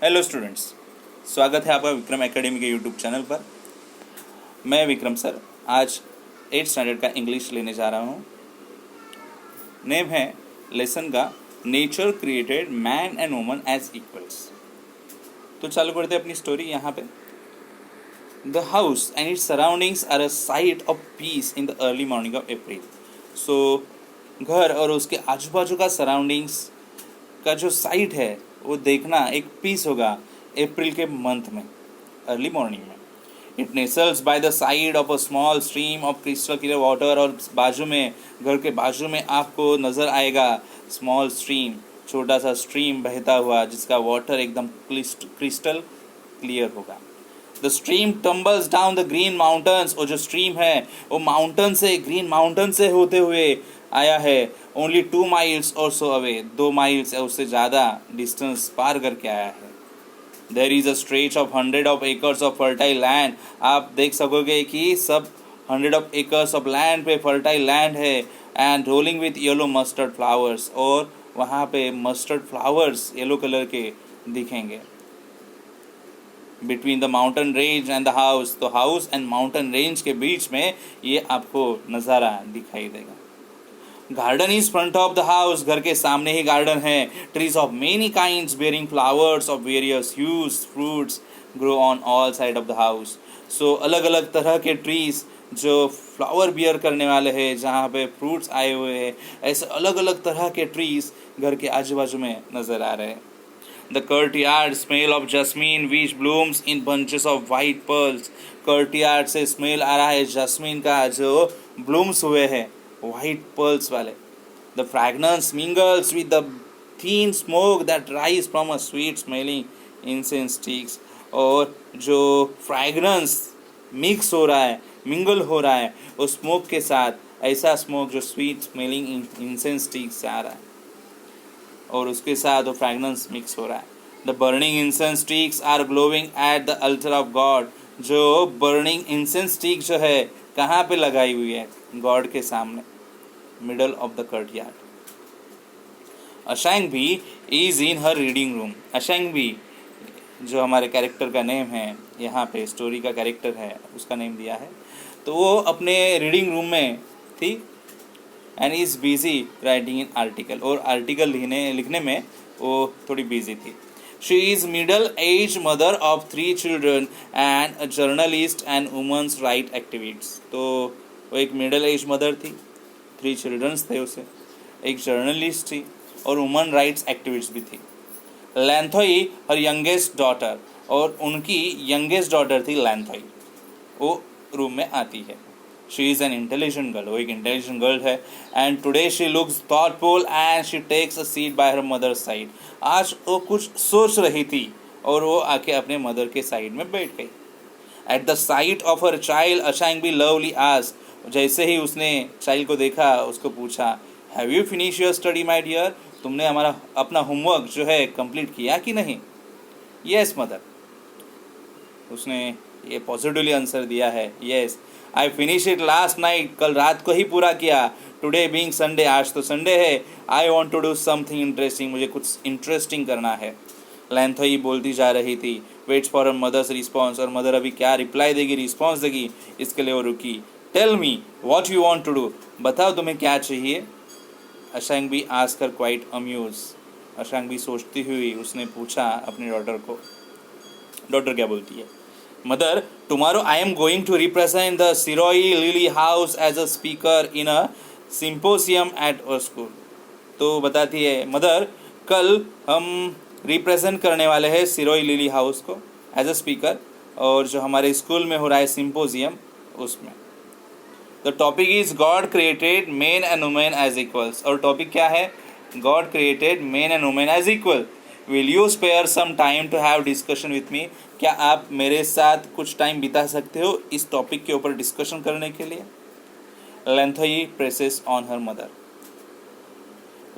Hello students, स्वागत है आपका विक्रम एकेडमी के यूट्यूब चैनल पर। मैं विक्रम सर आज 8th स्टैंडर्ड का इंग्लिश लेने जा रहा हूँ। नेम है लेसन का nature created man and woman as equals. तो चालू करते हैं अपनी स्टोरी यहाँ पे। The house and its surroundings are a sight of peace in the early morning of April. So घर और उसके आजू बाजू का सराउंडिंग्स का जो साइट है वो देखना एक पीस होगा अप्रैल के मंथ में, अर्ली मॉर्निंग में। It nestles by the side of a small stream of crystal clear water, और बाजू में, घर के बाजू में आपको नज़र आएगा स्मॉल स्ट्रीम, छोटा सा स्ट्रीम बहता हुआ जिसका वाटर एकदम क्रिस्टल क्लियर होगा। The stream tumbles down the green mountains, और जो स्ट्रीम है वो माउंटेन से, ग्रीन माउंटेन से होते हुए आया है। ओनली 2 माइल्स और सो अवे, 2 माइल्स या उससे ज़्यादा डिस्टेंस पार करके आया है। There is a stretch of 100 of acres of fertile land. आप देख सकोगे कि सब 100 ऑफ एकर्स ऑफ लैंड पे फर्टाइल लैंड है। And rolling with yellow mustard flowers, और वहाँ पे मस्टर्ड फ्लावर्स येलो कलर के दिखेंगे। Between the mountain range and the house, तो हाउस एंड माउंटेन रेंज के बीच में ये आपको नज़ारा दिखाई देगा। Garden is front of the house, घर के सामने ही गार्डन है। Trees of many kinds bearing flowers of various hues, fruits grow on all side of the house. So अलग अलग तरह के ट्रीज जो फ्लावर बियर करने वाले हैं, जहाँ पे फ्रूट्स आए हुए हैं, ऐसे अलग अलग तरह के ट्रीज घर के आजू बाजू में नज़र आ रहे हैं। The courtyard smell of jasmine which blooms in bunches of white pearls. courtyard से स्मेल आ रहा है जस्मीन का जो ब्लूम्स हुए हैं white pearls वाले। The fragrance mingles with the thin smoke that rise from a sweet smelling incense sticks. और जो फ्रैग्रेंस मिक्स हो रहा है, मिंगल हो रहा है उस स्मोक के साथ, ऐसा स्मोक जो स्वीट स्मेलिंग इंसेंस स्टिक से आ रहा है और उसके साथ वो फ्रैग्रेंस मिक्स हो रहा है। The burning incense sticks are glowing at the altar of God. जो बर्निंग इंसेंस स्टिक जो है कहाँ पे लगाई हुई है? गॉड के सामने, middle of the courtyard. Ashangbi is in her reading room. Ashangbi जो हमारे कैरेक्टर का नेम है, यहाँ पे स्टोरी का कैरेक्टर है, उसका नेम दिया है। तो वो अपने रीडिंग रूम में थी and is busy writing in article, और आर्टिकल लिखने में वो थोड़ी बिजी थी। She is middle age mother of 3 children and a journalist and women's right activist. तो वो एक मिडल एज मदर थी, 3 चिल्ड्रंस थे उसे, एक जर्नलिस्ट थी और वुमन राइट्स एक्टिविस्ट भी थी। लैंथोई हर यंगेस्ट डॉटर, और उनकी यंगेस्ट डॉटर थी लैंथोई, वो रूम में आती है। She is an intelligent girl, वो एक इंटेलिजेंट गर्ल है। And today she looks thoughtful and she takes a seat by her mother side. आज वो कुछ सोच रही थी और वो आके अपने मदर के साइड में बैठ गई। At the sight of her child Ashangbi lovely asked. जैसे ही उसने चाइल्ड को देखा, उसको पूछा, have you finish your study my dear? तुमने हमारा अपना होमवर्क जो है कंप्लीट किया कि नहीं? यस मदर, उसने ये पॉजिटिवली आंसर दिया है। Yes, I finish it last night, कल रात को ही पूरा किया। टुडे बीइंग संडे, आज तो संडे है। I want to do something interesting, मुझे कुछ इंटरेस्टिंग करना है। लैंथोई बोलती जा रही थी। Waits for her mother's response, और मदर अभी क्या रिप्लाई देगी, रिस्पॉन्स देगी, इसके लिए वो रुकी। Tell me what you want to do, बताओ तुम्हें क्या चाहिए? अशैंग भी आस्क हर क्वाइट अम्यूज। अशैंग भी सोचती हुई उसने पूछा अपनी डॉटर को। डॉटर क्या बोलती है? Mother, tomorrow I am going to represent the Shirui lily house as a speaker in a symposium at our school. तो बताती है मदर, कल हम रिप्रेजेंट करने वाले हैं सिरोई लिली हाउस को एज अ स्पीकर, और जो हमारे स्कूल में हो रहा है सिम्पोजियम, उसमें। The topic is God created men and women as equals. और टॉपिक क्या है? God created men and women as equal. Will you spare some time to have discussion with me? क्या आप मेरे साथ कुछ टाइम बिता सकते हो इस टॉपिक के ऊपर डिस्कशन करने के लिए? Lanthoi presses on her mother.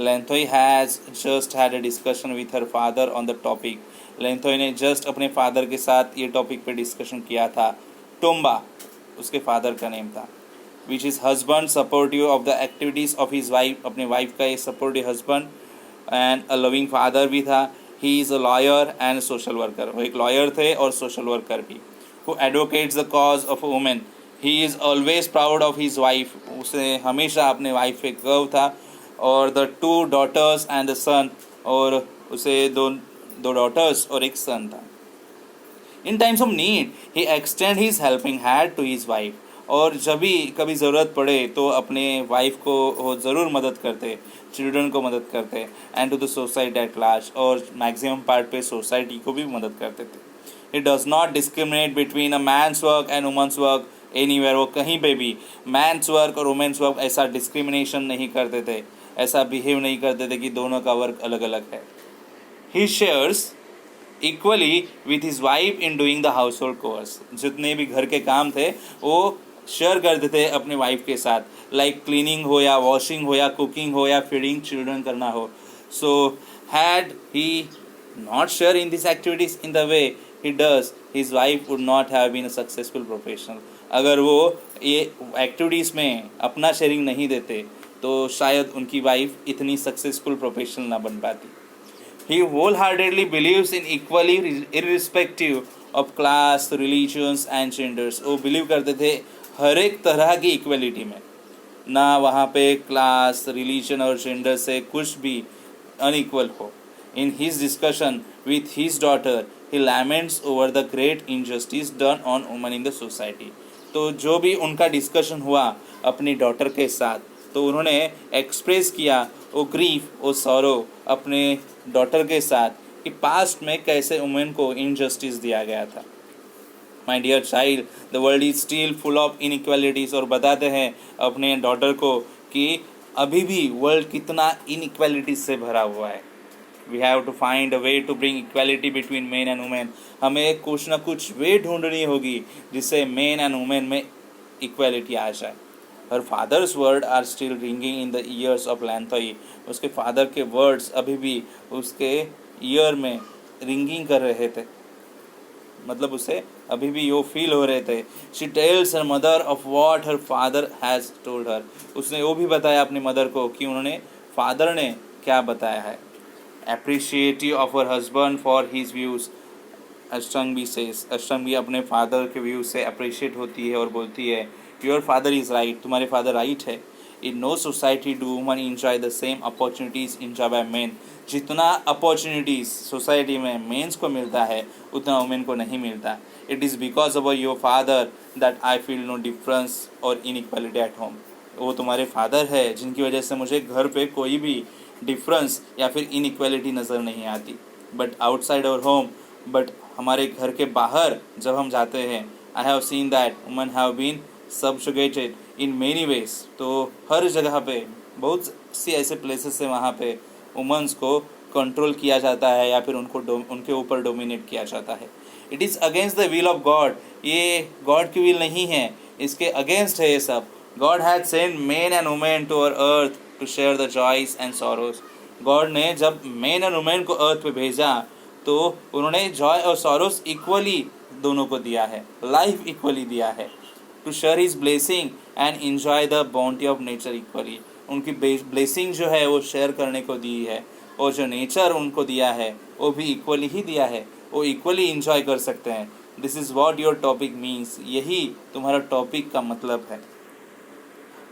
Lanthoi has just had a discussion with her father on the topic. Lanthoi ने जस्ट अपने फादर के साथ ये टॉपिक पे डिस्कशन किया था। टोम्बा उसके फादर का नेम था। Which is husband supportive of the activities of his wife, अपने वाइफ का ये supportive husband and a loving father भी था। He is a lawyer and social worker, वो एक लॉयर थे और सोशल वर्कर भी। Who advocates the cause of women, he is always proud of his wife, उसे हमेशा अपने वाइफ पे गर्व था। और द 2 डॉटर्स एंड द सन, और उसे दो डॉटर्स और एक सन था। In times of need he extend his helping hand to his wife, और जब भी कभी ज़रूरत पड़े तो अपने वाइफ को वो ज़रूर मदद करते, चिल्ड्रन को मदद करते, and to the society at large, और मैक्सिमम पार्ट पे सोसाइटी को भी मदद करते थे। He does not discriminate between a man's work and women's work anywhere, वो कहीं पे भी मैंस वर्क और वुमेन्स वर्क ऐसा डिस्क्रिमिनेशन नहीं करते थे, ऐसा बिहेव नहीं करते थे कि दोनों का वर्क अलग अलग है। He shares equally with his wife in doing the household chores, जितने भी घर के काम थे वो शेयर करते थे अपने वाइफ के साथ, लाइक क्लीनिंग हो या वॉशिंग हो या कुकिंग हो या फीडिंग चिल्ड्रन करना हो। So had he not share in this activities in the way he does, his wife would not have been a successful professional. अगर वो ये एक्टिविटीज़ में अपना शेयरिंग नहीं देते तो शायद उनकी वाइफ इतनी सक्सेसफुल प्रोफेशनल ना बन पाती। He wholeheartedly believes in equally irrespective of class, religions and genders. वो बिलीव करते थे हर एक तरह की इक्वलिटी में, ना वहाँ पे क्लास, रिलीजन और जेंडर से कुछ भी अनइक्वल हो। In his discussion with his daughter, he laments over the great injustice done on women in the society. तो जो भी उनका डिस्कशन हुआ अपनी डॉटर के साथ, तो उन्होंने एक्सप्रेस किया वो ग्रीफ, वो सॉरो अपने डॉटर के साथ कि पास्ट में कैसे वुमेन को इनजस्टिस दिया गया था। My dear child, the world is still full of inequalities, और बताते हैं अपने डॉटर को कि अभी भी वर्ल्ड कितना इनइक्वालिटीज से भरा हुआ है। We have to find a way to bring equality between men and women. हमें कुछ ना कुछ वे ढूंढनी होगी जिससे मेन एंड वुमेन में इक्वालिटी आ जाए। Her father's word are still ringing in the ears of Lanthoi, उसके फादर के वर्ड्स अभी भी उसके ईयर में रिंगिंग कर रहे थे, मतलब उसे अभी भी वो फील हो रहे थे। She tells her mother of what her father has told her, उसने वो भी बताया अपनी मदर को कि उन्होंने फादर ने क्या बताया है। Appreciative of her husband for his views, Ashtangi says, Ashtangi अपने फादर के व्यूज से अप्रिशिएट होती है और बोलती है योर फादर इज़ राइट, तुम्हारे फादर राइट है। In no society do woman enjoy the same opportunities enjoy by men, जितना अपॉर्चुनिटीज़ सोसाइटी में मेंस को मिलता है उतना वुमेन को नहीं मिलता। It is because of your father that I feel no difference और इनइक्वालिटी एट होम, वो तुम्हारे फादर है जिनकी वजह से मुझे घर पे कोई भी डिफरेंस या फिर इनइक्वालिटी नज़र नहीं आती। But outside our home, but हमारे घर के बाहर जब हम जाते हैं, I have seen that women have been subjugated in many ways, तो हर जगह पे बहुत सी ऐसे प्लेसेस हैं वहाँ पे वुमेन्स को कंट्रोल किया जाता है या फिर उनके ऊपर डोमिनेट किया जाता है। It is against the will of God, ये गॉड की विल नहीं है, इसके अगेंस्ट है ये सब। God had send men and women to our earth to share the joys and sorrows. God ने जब मेन एंड वुमेन को अर्थ पे भेजा तो उन्होंने जॉय और सॉरोज इक्वली दोनों को दिया है, लाइफ इक्वली दिया है। To share his blessing and enjoy the bounty of nature equally, उनकी ब्लेसिंग जो है वो शेयर करने को दी है, और जो नेचर उनको दिया है वो भी इक्वली ही दिया है, वो इक्वली इंजॉय कर सकते हैं। This is what your topic means, यही तुम्हारा टॉपिक का मतलब है।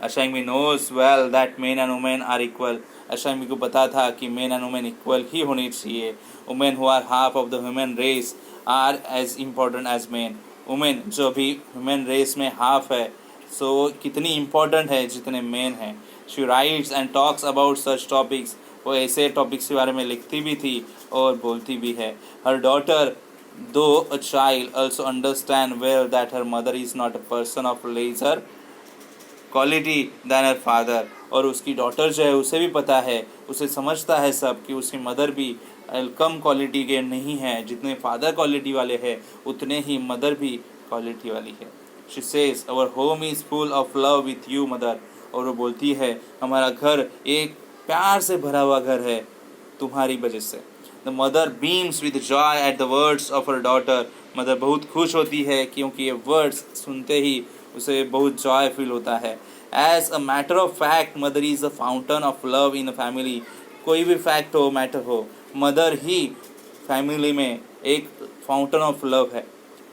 Ashangi knows well that men and women are equal, Ashangi को पता था कि मेन एंड वुमेन इक्वल ही होनी चाहिए। Women who are half of the human race are as important as men, women जो भी ह्यूमन रेस में हाफ है सो कितनी इम्पोर्टेंट है जितने मेन हैं। She writes and talks about such topics, वो ऐसे टॉपिक्स के बारे में लिखती भी थी और बोलती भी है। Her daughter though a child also understand well that her mother is not a person of lesser quality than her father, और उसकी डॉटर जो है उसे भी पता है, उसे समझता है सब कि उसकी मदर भी कम क्वालिटी के नहीं हैं, जितने फादर क्वालिटी वाले हैं उतने ही मदर भी क्वालिटी वाली है। She says our home is full of love with you mother, और वो बोलती है हमारा घर एक प्यार से भरा हुआ घर है तुम्हारी वजह से। The mother beams with Joy at the words of her daughter, mother बहुत खुश होती है क्योंकि ये वर्ड्स सुनते ही उसे बहुत जॉय फील होता है। As a matter of fact mother is a fountain of love in a family, कोई भी फैक्ट हो मैटर हो, मदर ही फैमिली में एक फाउंटेन ऑफ लव है।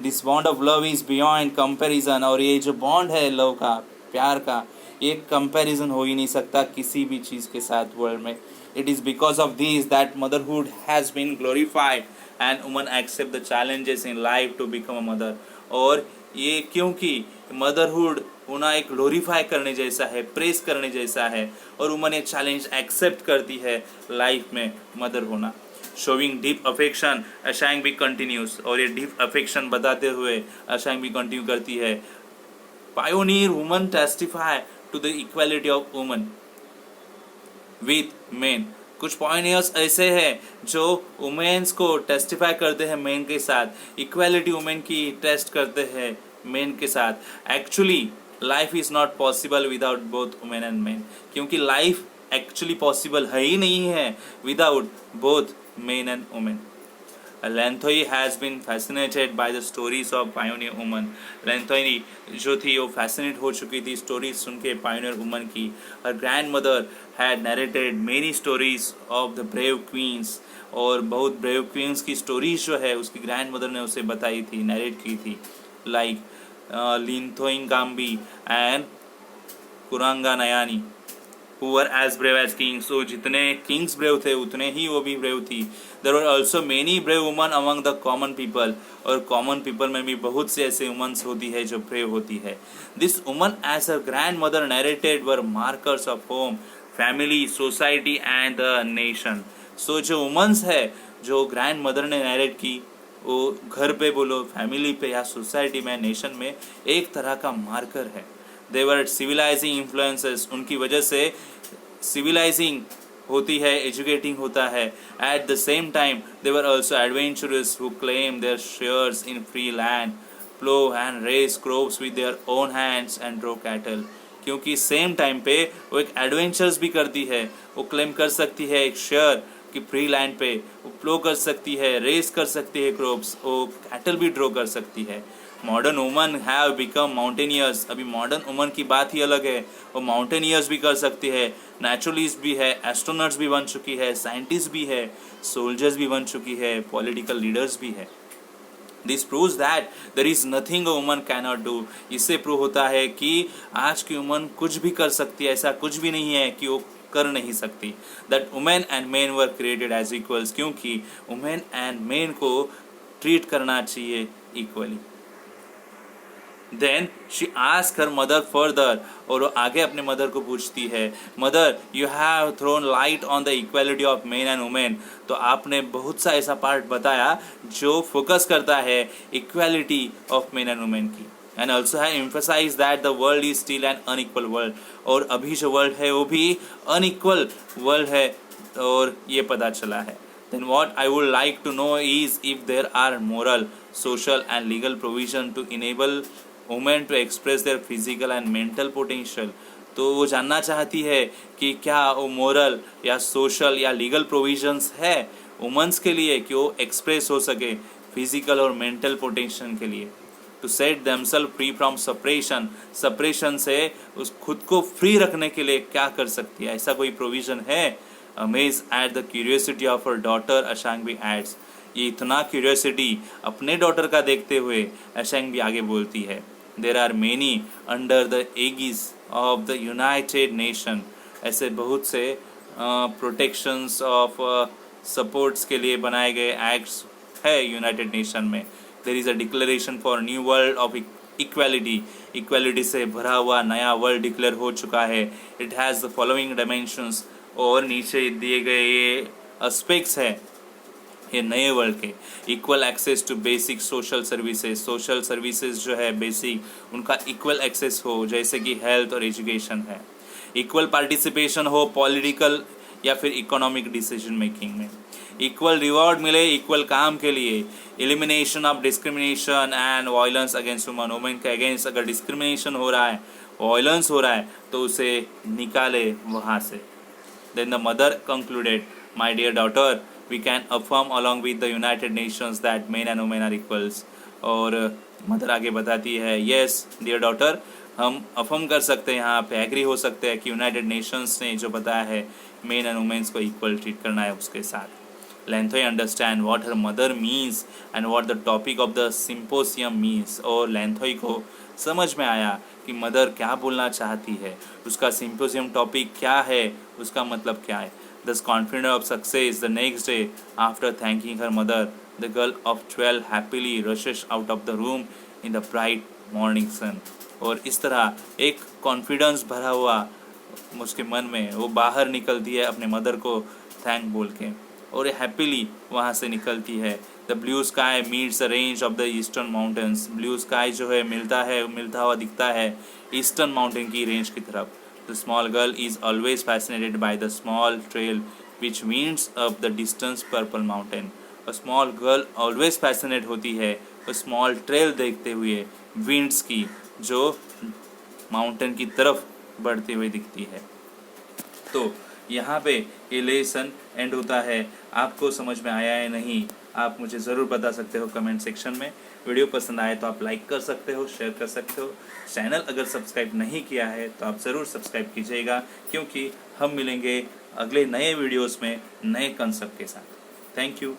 This bond of love is beyond comparison, और ये जो बॉन्ड है लव का, प्यार का, ये कंपैरिजन हो ही नहीं सकता किसी भी चीज़ के साथ वर्ल्ड में। It is because of this that motherhood has been glorified and woman accept the challenges in life to become a mother. और ये क्योंकि मदरहुड होना एक ग्लोरीफाई करने जैसा है, प्रेस करने जैसा है, और वुमन ये चैलेंज एक्सेप्ट करती है लाइफ में मदर होना। शोविंग डीप अफेक्शन, अशांग भी कंटिन्यूस, और ये डीप अफेक्शन बताते हुए अशांग भी कंटिन्यू करती है। Pioneer woman testify to the equality of woman with men. कुछ पॉइनियर्स ऐसे हैं जो वुमेन्स को टेस्टिफाई करते हैं मेन के साथ, इक्वालिटी वुमेन की टेस्ट करते हैं मेन के साथ। Actually life is not possible without both women and men, क्योंकि लाइफ एक्चुअली पॉसिबल है ही नहीं है without both men and women. Lanthoi has been fascinated by the stories of pioneer woman. Lanthoi जो थी वो फैसिनेट हो चुकी थी स्टोरीज सुन के पायोनियर वुमन की। Her grandmother had narrated many stories of the brave queens, और बहुत ब्रेव क्वींस की स्टोरीज जो है उसकी ग्रैंड मदर ने उसे बताई थी, नरेट की थी। Like Linthoingambi and Kuranganayani who were as brave as kings। so जितने kings brave थे उतने ही वो भी brave थी। there were also many brave women among the common people, और common people में भी बहुत से ऐसे women होती है जो brave होती है। this woman as her grandmother narrated were markers of home, family, society and the nation। so जो women है जो grandmother ने narrate की, वो घर पे बोलो, फैमिली पे या सोसाइटी में, नेशन में एक तरह का मार्कर है। दे वर सिविलाइजिंग इन्फ्लुएंसेस, उनकी वजह से सिविलाइजिंग होती है, एजुकेटिंग होता है। At the same time they were also adventurous who claim their shares in free land, plough and raise crops with their own hands and drew cattle. क्योंकि same time पे वो एक एडवेंचर्स भी करती है, वो क्लेम कर सकती है एक शेयर कि फ्री लैंड पे, वो प्लो कर सकती है, रेस कर सकती है क्रॉप्स, वो कैटल भी ड्रॉ कर सकती है। Modern woman have become mountaineers. अभी मॉडर्न वुमन की बात ही अलग है, वो माउंटेनियर्स भी कर सकती है, नेचुरलिस्ट भी है, एस्ट्रोनॉट्स भी बन चुकी है, साइंटिस्ट भी है, सोल्जर्स भी बन चुकी है, पॉलिटिकल लीडर्स भी है। This proves that there is nothing a woman can not do. इससे प्रूव होता है कि आज की वुमन कुछ भी कर सकती है, ऐसा कुछ भी नहीं है कि वो कर नहीं सकती। That women and men were created as equals, क्योंकि वुमेन एंड मेन को ट्रीट करना चाहिए equally. Then she ask her mother further, और वो आगे अपने मदर को पूछती है, mother you have thrown light on the equality of men and women. तो आपने बहुत सा ऐसा पार्ट बताया जो फोकस करता है equality of men and women की, एंड ऑल्सो है emphasize that the world is still an unequal world. और अभी जो वर्ल्ड है वो भी अनइक्वल वर्ल्ड है, और ये पता चला है। Then what I would like to know is if there are moral, social and legal provision to enable women to express their physical and mental potential। तो वो जानना चाहती है कि क्या वो मोरल या सोशल या लीगल प्रोविजंस है वुमेन्स के लिए कि वो एक्सप्रेस हो सके फिजिकल और मेंटल पोटेंशियल के लिए। To set themselves free from suppression, suppression से उस खुद को फ्री रखने के लिए क्या कर सकती है, ऐसा कोई प्रोविजन है? Amazed at the curiosity of her daughter, अशांग भी adds। ये इतना क्यूरियोसिटी अपने डॉटर का देखते हुए अशांग भी आगे बोलती है, There are many under the aegis of the United Nation। ऐसे बहुत से प्रोटेक्शंस ऑफ सपोर्ट्स के लिए बनाए गए एक्ट्स है यूनाइटेड नेशन में। There is a declaration for new world of equality। Equality से भरा हुआ नया वर्ल्ड डिक्लेयर हो चुका है। It has the following dimensions। और नीचे दिए गए ये एस्पेक्ट्स है ये नए वर्ल्ड के। Equal access to basic social services, social services जो है बेसिक उनका इक्वल एक्सेस हो, जैसे कि हेल्थ और एजुकेशन है। इक्वल पार्टिसिपेशन हो पॉलिटिकल या फिर इकोनॉमिक डिसीजन मेकिंग में। इक्वल रिवॉर्ड मिले इक्वल काम के लिए। Elimination of discrimination and violence against women, women के अगेंस्ट अगर डिस्क्रिमिनेशन हो रहा है, वायलेंस हो रहा है, तो उसे निकाले वहाँ से। Then the mother concluded, My dear daughter, we can affirm along with the United Nations that men and women are equals। और मदर आगे बताती है, Yes, dear daughter, हम अफर्म कर सकते हैं, यहाँ पे एग्री हो सकते हैं कि यूनाइटेड नेशंस ने जो बताया है मेन एंड वुमेन्स को इक्वल ट्रीट करना है उसके साथ। Lanthoi understand what her mother means and what the topic of the symposium means. और Lanthoi को समझ में आया कि मदर क्या बोलना चाहती है, उसका सिम्पोजियम टॉपिक क्या है, उसका मतलब क्या है. Thus confident of success, the next day after thanking her mother, the girl of 12 happily rushes out of the room in the bright morning sun. और इस तरह एक कॉन्फिडेंस भरा हुआ उसके मन में वो बाहर निकलती है अपने मदर को थैंक बोल के, और हैप्पीली वहाँ से निकलती है. The blue sky meets the range of the eastern mountains. Blue sky जो है मिलता हुआ दिखता है ईस्टर्न माउंटेन की रेंज की तरफ. The small girl is always fascinated by the small trail which winds up the distance purple mountain. और स्मॉल गर्ल ऑलवेज फैसिनेट होती है स्मॉल ट्रेल देखते हुए विंड्स की जो माउंटेन की तरफ बढ़ती हुई दिखती है. तो यहाँ पे ये लेसन एंड होता है. आपको समझ में आया है नहीं, आप मुझे ज़रूर बता सकते हो कमेंट सेक्शन में. वीडियो पसंद आए तो आप लाइक कर सकते हो, शेयर कर सकते हो. चैनल अगर सब्सक्राइब नहीं किया है तो आप ज़रूर सब्सक्राइब कीजिएगा, क्योंकि हम मिलेंगे अगले नए वीडियोस में नए कंसेप्ट के साथ. Thank you.